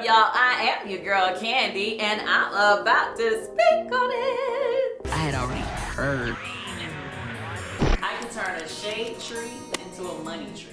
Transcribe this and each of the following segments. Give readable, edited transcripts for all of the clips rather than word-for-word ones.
up, y'all? I am your girl Candy, and I'm about to speak on it. I had already heard. I can turn a shade tree into a money tree.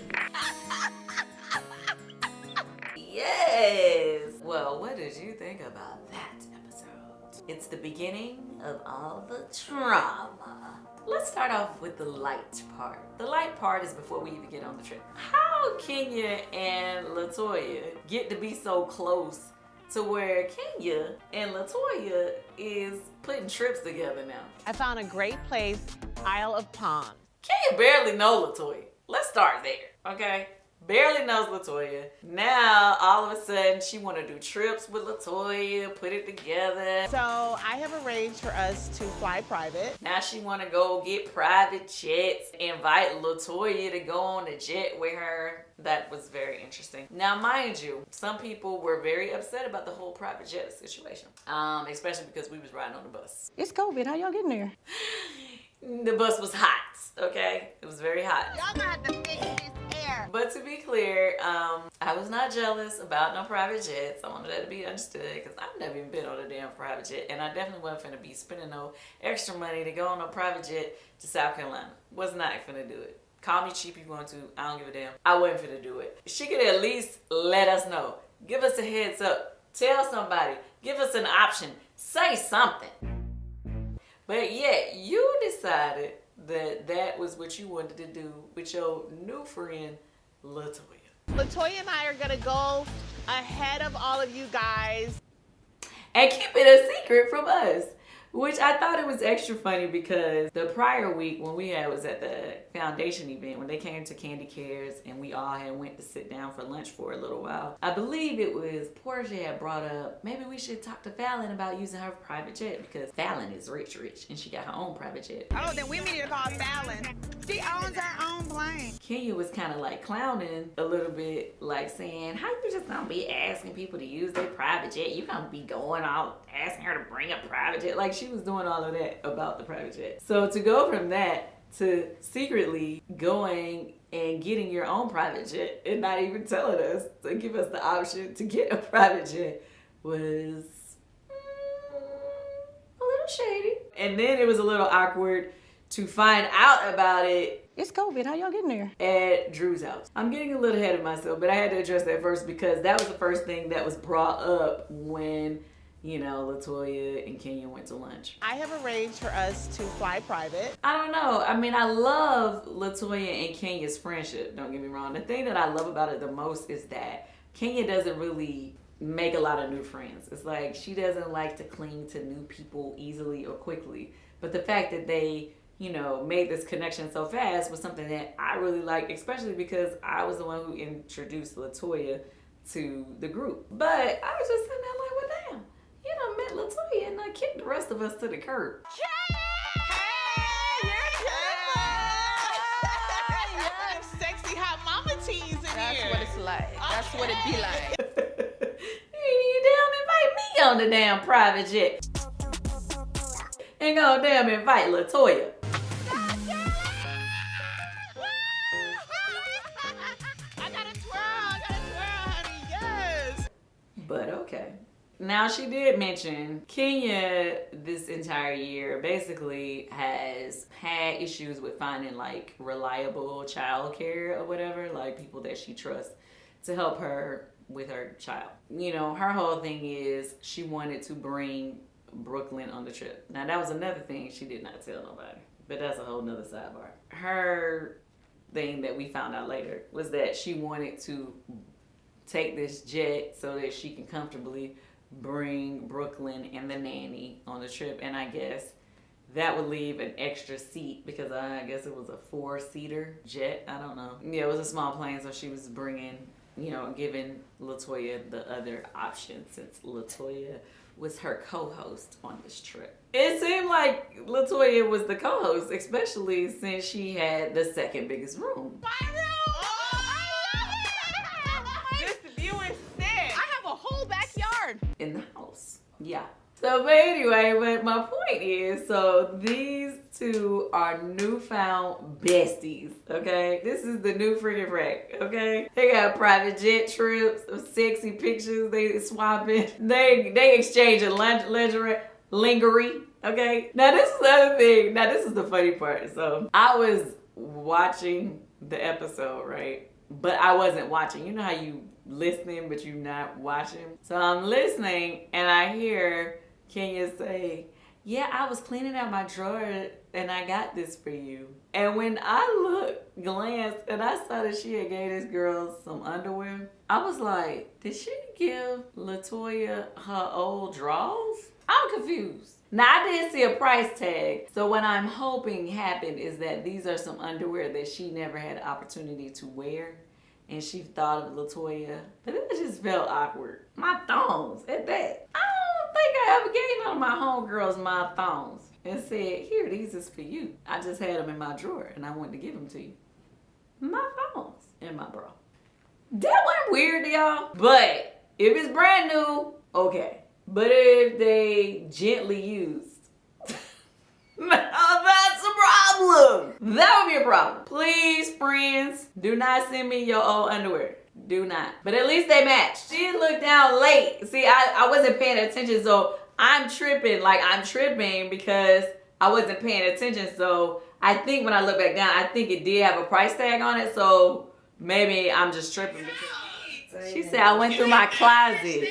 Yes. Well, what did you think about that episode? It's the beginning of all the drama. Let's start off with the light part. The light part is before we even get on the trip. How Kenya and Latoya get to be so close to where Kenya and Latoya is putting trips together now. I found a great place, Isle of Palms. Kenya barely know Latoya. Let's start there, okay? Barely knows Latoya. Now, all of a sudden, she want to do trips with Latoya, put it together. So I have arranged for us to fly private. Now she want to go get private jets, invite Latoya to go on the jet with her. That was very interesting. Now, mind you, some people were very upset about the whole private jet situation, especially because we was riding on the bus. It's COVID. How y'all getting there? The bus was hot, okay? It was very hot. Y'all gonna have to fix this air. But to be clear, I was not jealous about no private jets. I wanted that to be understood because I've never even been on a damn private jet, and I definitely wasn't finna be spending no extra money to go on a private jet to South Carolina. Was not finna do it. Call me cheap if you want to. I don't give a damn. I wasn't finna do it. She could at least let us know. Give us a heads up. Tell somebody. Give us an option. Say something. But yet, you decided that that was what you wanted to do with your new friend, Latoya. Latoya and I are gonna go ahead of all of you guys. And keep it a secret from us. Which I thought it was extra funny because the prior week when we was at the foundation event, when they came to Candy Cares and we all had went to sit down for lunch for a little while, I believe it was Portia had brought up, maybe we should talk to Fallon about using her private jet because Fallon is rich and she got her own private jet. Oh, then we need to call Fallon. She owns her own plane. Kenya was kind of like clowning a little bit, like saying, how you just gonna be asking people to use their private jet? You gonna be going out asking her to bring a private jet? Like she was doing all of that about the private jet. So to go from that to secretly going and getting your own private jet and not even telling us to give us the option to get a private jet was a little shady. And then it was a little awkward to find out about it It's COVID. How y'all getting there? at Drew's house. I'm getting a little ahead of myself, but I had to address that first because that was the first thing that was brought up when, you know, Latoya and Kenya went to lunch. I have arranged for us to fly private. I don't know. I mean, I love Latoya and Kenya's friendship. Don't get me wrong. The thing that I love about it the most is that Kenya doesn't really make a lot of new friends. It's like she doesn't like to cling to new people easily or quickly. But the fact that they, you know, made this connection so fast was something that I really liked, especially because I was the one who introduced Latoya to the group. But I was just sitting there like, well, damn, you done met Latoya and I kicked the rest of us to the curb. Yes, sexy hot mama teas in That's here. what it's like. That's what it be like. You damn invite me on the damn private jet. And go damn invite Latoya. I got a twirl, honey, yes. But okay. Now she did mention Kenya this entire year basically has had issues with finding like reliable childcare or whatever, like people that she trusts to help her with her child. You know, her whole thing is she wanted to bring Brooklyn on the trip. Now that was another thing she did not tell nobody, but that's a whole nother sidebar. Her thing that we found out later was that she wanted to take this jet so that she can comfortably bring Brooklyn and the nanny on the trip, and I guess that would leave an extra seat because I guess it was a 4-seater jet. I don't know. Yeah, it was a small plane, so she was bringing, you know, giving Latoya the other option since Latoya was her co-host on this trip. It seemed like Latoya was the co-host, especially since she had the second biggest room. My room! This view is sick. I have a whole backyard. In the house. Yeah. So, but anyway, but my point is, so these two are newfound besties, okay? This is the new freaking wreck, okay? They got private jet trips, sexy pictures they swapping. They exchanging lingerie, okay? Now this is the other thing. Now this is the funny part. So I was watching the episode, right? But I wasn't watching. You know how you listening but you not watching? So I'm listening and I hear Kenya say, yeah, I was cleaning out my drawer and I got this for you. And when I glanced, and I saw that she had gave this girl some underwear, I was like, did she give LaToya her old drawers? I'm confused. Now, I did see a price tag. So what I'm hoping happened is that these are some underwear that she never had an opportunity to wear. And she thought of LaToya. But it just felt awkward. My thongs at that. I don't think I ever gave none of my homegirls my thongs and said, here, these is for you. I just had them in my drawer and I wanted to give them to you. My thongs in my bra. That wasn't weird to y'all. But if it's brand new, okay. But if they gently used, that's a problem. That would be a problem. Please, friends, do not send me your old underwear. Do not. But at least they match. She looked down late. See, I wasn't paying attention, so I'm tripping. Like, I'm tripping because I wasn't paying attention. So I think when I look back down, I think it did have a price tag on it. So maybe I'm just tripping. Because she said I went through my closet.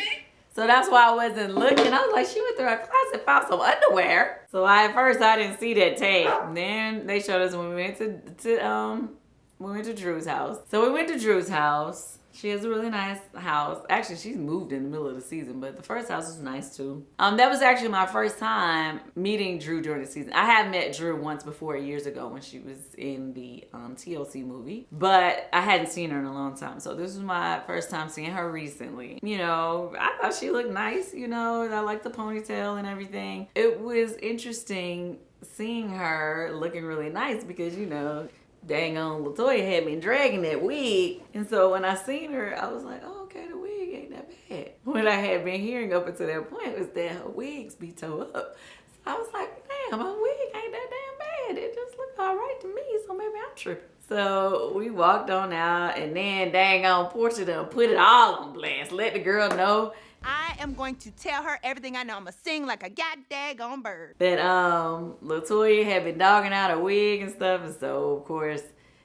So that's why I wasn't looking. I was like, she went through her closet, found some underwear. So at first I didn't see that tag. Then they showed us when we went to Drew's house. So we went to Drew's house. She has a really nice house. Actually, she's moved in the middle of the season, but the first house was nice too. That was actually my first time meeting Drew during the season. I had met Drew once before years ago when she was in the TLC movie, but I hadn't seen her in a long time. So this was my first time seeing her recently. You know, I thought she looked nice, you know, and I liked the ponytail and everything. It was interesting seeing her looking really nice because, you know, dang on LaToya had been dragging that wig. And so when I seen her, I was like, oh, okay, the wig ain't that bad. What I had been hearing up until that point was that her wigs be tore up. So I was like, damn, her wig ain't that damn bad. It just looked all right to me, so maybe I'm tripping. So we walked on out, and then dang on Portia done put it all on blast. Let the girl know I am going to tell her everything I know. I'm going to sing like a goddamn bird. that LaToya had been dogging out her wig and stuff, and so of course,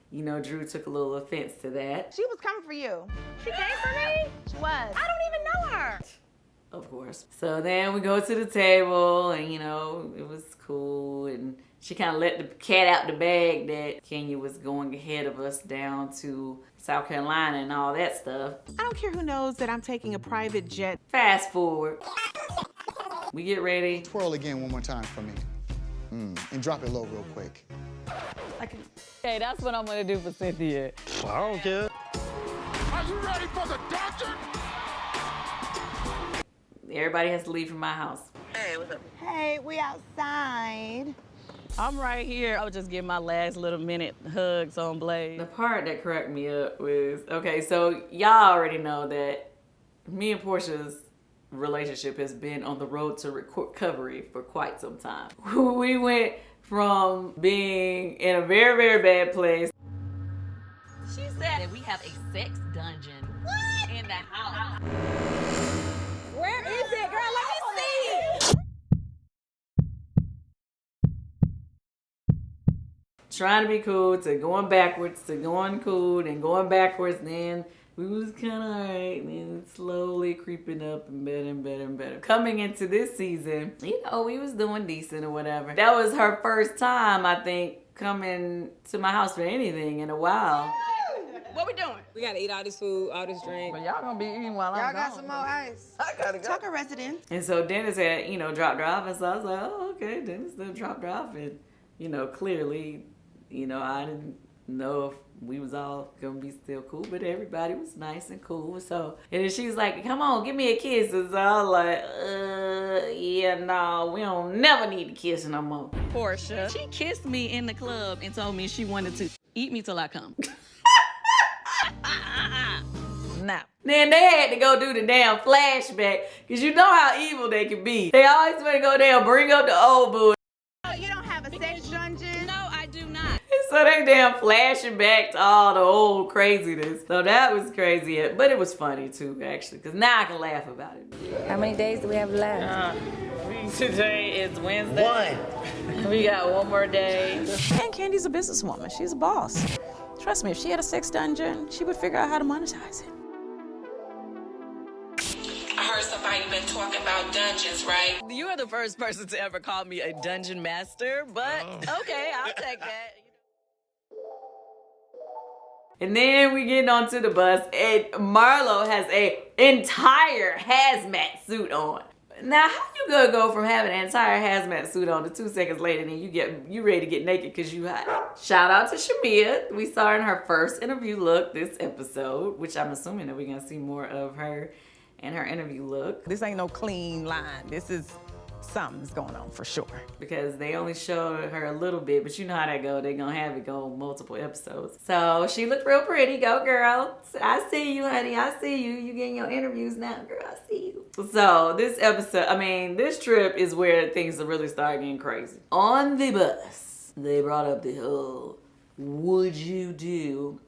you know, Drew took a little offense to that. She was coming for you. She came for me? She was. I don't even know her. Of course. So then we go to the table, and you know, it was cool, and she kind of let the cat out the bag that Kenya was going ahead of us down to South Carolina and all that stuff. I don't care who knows that I'm taking a private jet. Fast forward. We get ready. Twirl again one more time for me. And drop it low real quick. Hey, that's what I'm gonna do for Cynthia. I don't care. Are you ready for the doctor? Everybody has to leave from my house. Hey, we outside. I'm right here. I was just giving my last little minute hugs on Blaze. The part that cracked me up was, okay, so y'all already know that me and Portia's relationship has been on the road to recovery for quite some time. We went from being in a very, very bad place. She said that we have a sex dungeon in the house. Where is it, girl? Let me see. Trying to be cool to going backwards to going cool and going backwards, and then we was kind of alright, and then slowly creeping up and better and better and better. Coming into this season, you know, we was doing decent or whatever. That was her first time, I think, coming to my house for anything in a while. What we doing? We gotta eat all this food, all this drink. But y'all gonna be eating while I'm Y'all gone. got some more ice. I gotta go. Tucker resident. And so Dennis had, you know, dropped her off, and so I was like, oh, okay, Dennis done dropped her off, and, you know, clearly, you know, I didn't know if we was all gonna be still cool, but everybody was nice and cool. So, and then she was like, come on, give me a kiss. And so I was like, yeah, no, we don't never need to kiss no more. Portia. She kissed me in the club and told me she wanted to eat me till I come. Now, Then they had to go do the damn flashback, because you know how evil they can be. They always want to go down, bring up the old boo. You don't have a sex dungeon? No, I do not. So they damn flashing back to all the old craziness. So that was crazy, but it was funny too, actually, because now I can laugh about it. How many days do we have left? Today is Wednesday. We got one more day. And Candy's a businesswoman. She's a boss. Trust me, if she had a sex dungeon, she would figure out how to monetize it. I heard somebody been talking about dungeons, right? You are the first person to ever call me a dungeon master, but okay, I'll take that. And then we get onto the bus, and Marlo has a entire hazmat suit on. Now, how you gonna go from having an entire hazmat suit on to 2 seconds later, and you ready to get naked because you hot? Shout out to Shamia. We saw her in her first interview look this episode, which I'm assuming that we're gonna see more of her and her interview look. This ain't no clean line. This is something's going on for sure. Because they only showed her a little bit, but you know how that go. They gonna have it go multiple episodes. So she looked real pretty. Go girl. I see you, honey. I see you. You getting your interviews now, girl. I see you. So this episode, this trip is where things really start getting crazy. On the bus, they brought up the whole, would you do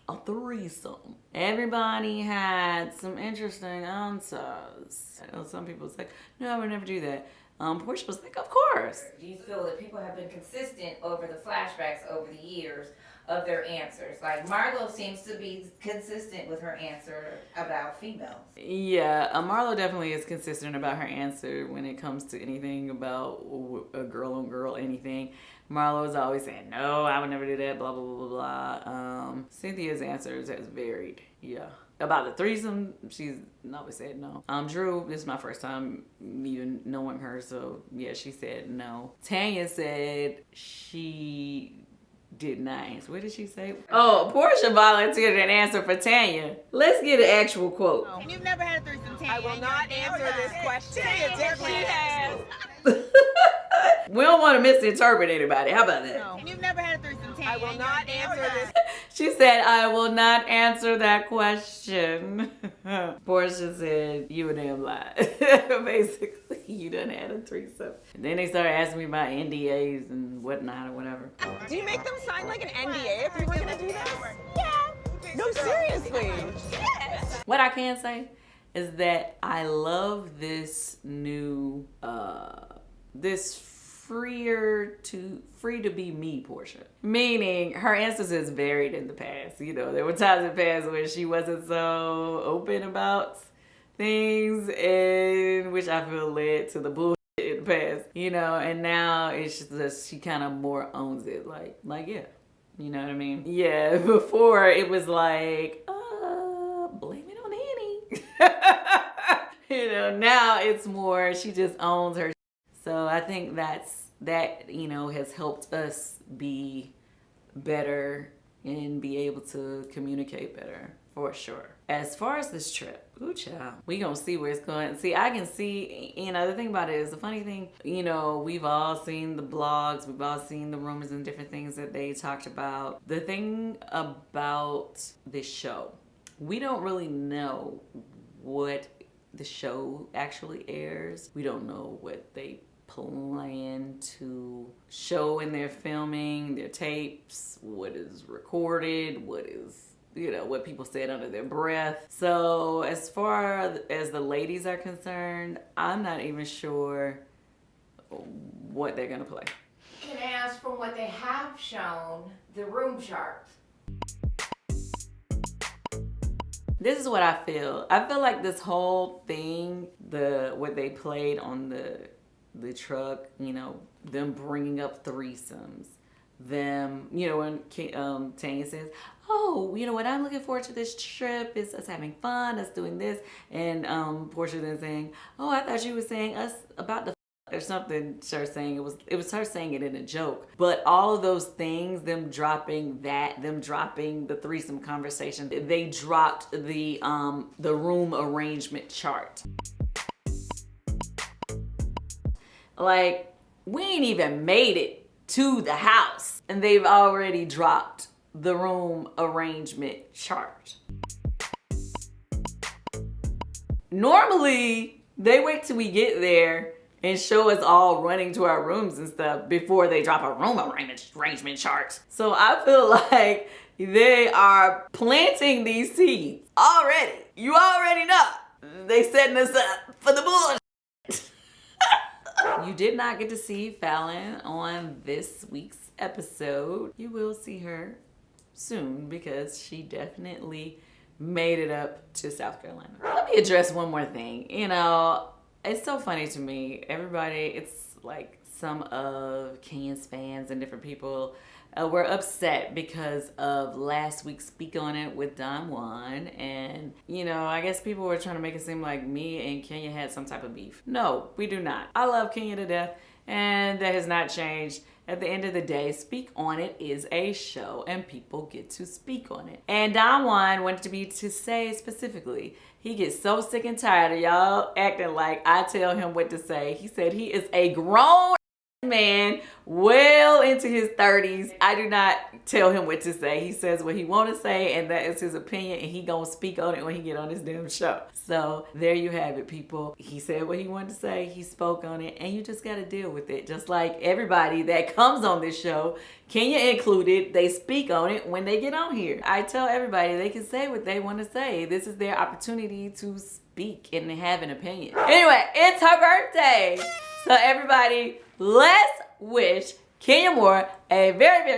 a threesome? Everybody had some interesting answers. I know some people say, no, I would never do that. Portia was like, of course. Do you feel that people have been consistent over the flashbacks over the years of their answers? Like Marlo seems to be consistent with her answer about females. Yeah, Marlo definitely is consistent about her answer when it comes to anything about a girl on girl anything. Marlo is always saying, no, I would never do that, blah, blah, blah, blah, blah. Cynthia's answers has varied, yeah. About the threesome, she's always said no. Drew, this is my first time even knowing her, so yeah, she said no. Tanya said she did not answer. What did she say? Oh, Portia volunteered an answer for Tanya. Let's get an actual quote. And you've never had a threesome, Tanya. I will not answer this question. Tanya definitely has. We don't want to misinterpret anybody. How about that? No. And you've never had a threesome, Tanya. I will not answer this. She said, I will not answer that question. Portia said, you a damn lie. Basically, you done had a threesome. And then they started asking me about NDAs and whatnot or whatever. Do you make them sign like an NDA if you were gonna do this? Yeah. No, seriously. Yes. What I can say is that I love this new, this free to be me Portia. Meaning her answers is varied in the past. You know, there were times in the past where she wasn't so open about things, and which I feel led to the bullshit in the past. You know, and now it's just that she kind of more owns it. Like yeah. You know what I mean? Yeah, before it was like, blame it on Annie. You know, now it's more she just owns her. So I think that, you know, has helped us be better and be able to communicate better, for sure. As far as this trip, ooh child, we gonna see where it's going. See, I can see, you know, the thing about it is, the funny thing, you know, we've all seen the blogs, we've all seen the rumors and different things that they talked about. The thing about this show, we don't really know what the show actually airs. We don't know what they plan to show in their filming, their tapes, what is recorded, what is, you know, what people said under their breath. So as far as the ladies are concerned, I'm not even sure what they're gonna play. Can I ask, from what they have shown, the room charts? This is what I feel. I feel like this whole thing, what they played on the truck, you know, them bringing up threesomes, them, you know, when Tanya says, oh, you know what, I'm looking forward to this trip, is us having fun, us doing this, and Portia then saying, oh, I thought you were saying us about the or something. Her saying it was her saying it in a joke. But all of those things, them dropping the threesome conversation, they dropped the room arrangement chart. Like, we ain't even made it to the house and they've already dropped the room arrangement chart. Normally, they wait till we get there and show us all running to our rooms and stuff before they drop a room arrangement chart. So I feel like they are planting these seeds already. You already know. They setting us up for the bullshit. You did not get to see Fallon on this week's episode. You will see her soon because she definitely made it up to South Carolina. Let me address one more thing. You know, it's so funny to me. Everybody, it's like some of Kenya's fans and different people were upset because of last week's Speak On It with Don Juan. And, you know, I guess people were trying to make it seem like me and Kenya had some type of beef. No, we do not. I love Kenya to death, and that has not changed. At the end of the day, Speak On It is a show and people get to speak on it. And Don Juan wanted to say specifically, he gets so sick and tired of y'all acting like I tell him what to say. He said he is a grown man, well into his 30s. I do not tell him what to say. He says what he want to say, and that is his opinion, and he gonna speak on it when he get on his damn show. So there you have it, people. He said what he wanted to say, he spoke on it, and you just gotta deal with it. Just like everybody that comes on this show, Kenya included, they speak on it when they get on here. I tell everybody they can say what they want to say. This is their opportunity to speak and have an opinion. Anyway, it's her birthday. So everybody, let's wish Kenya Moore a very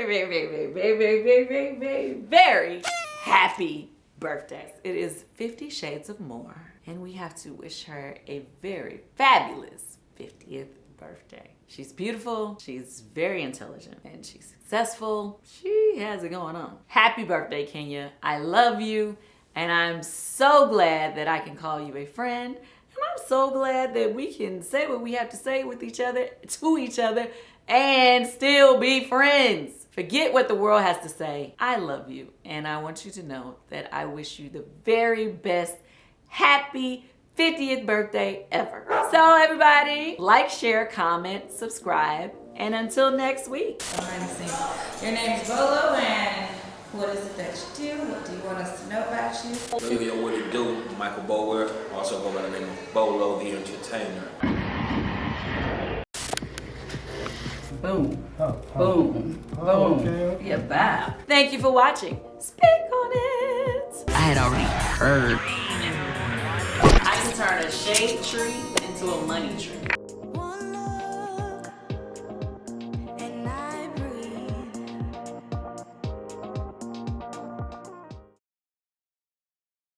happy birthday. It is 50 Shades of More, and we have to wish her a very fabulous 50th birthday. She's beautiful, she's very intelligent, and she's successful. She has it going on. Happy birthday, Kenya. I love you, and I'm so glad that I can call you a friend. And I'm so glad that we can say what we have to say with each other, to each other, and still be friends. Forget what the world has to say. I love you, and I want you to know that I wish you the very best, happy 50th birthday ever. So everybody, like, share, comment, subscribe, and until next week. Your name's Bolo, and what is it that you do? What do you want us to know about you? Yo, what it do? Michael Bower, also go by the name of Bolo the Entertainer. Boom, boom, boom. Yeah, bow. Thank you for watching. Speak on it. I had already heard. I can turn a shade tree into a money tree.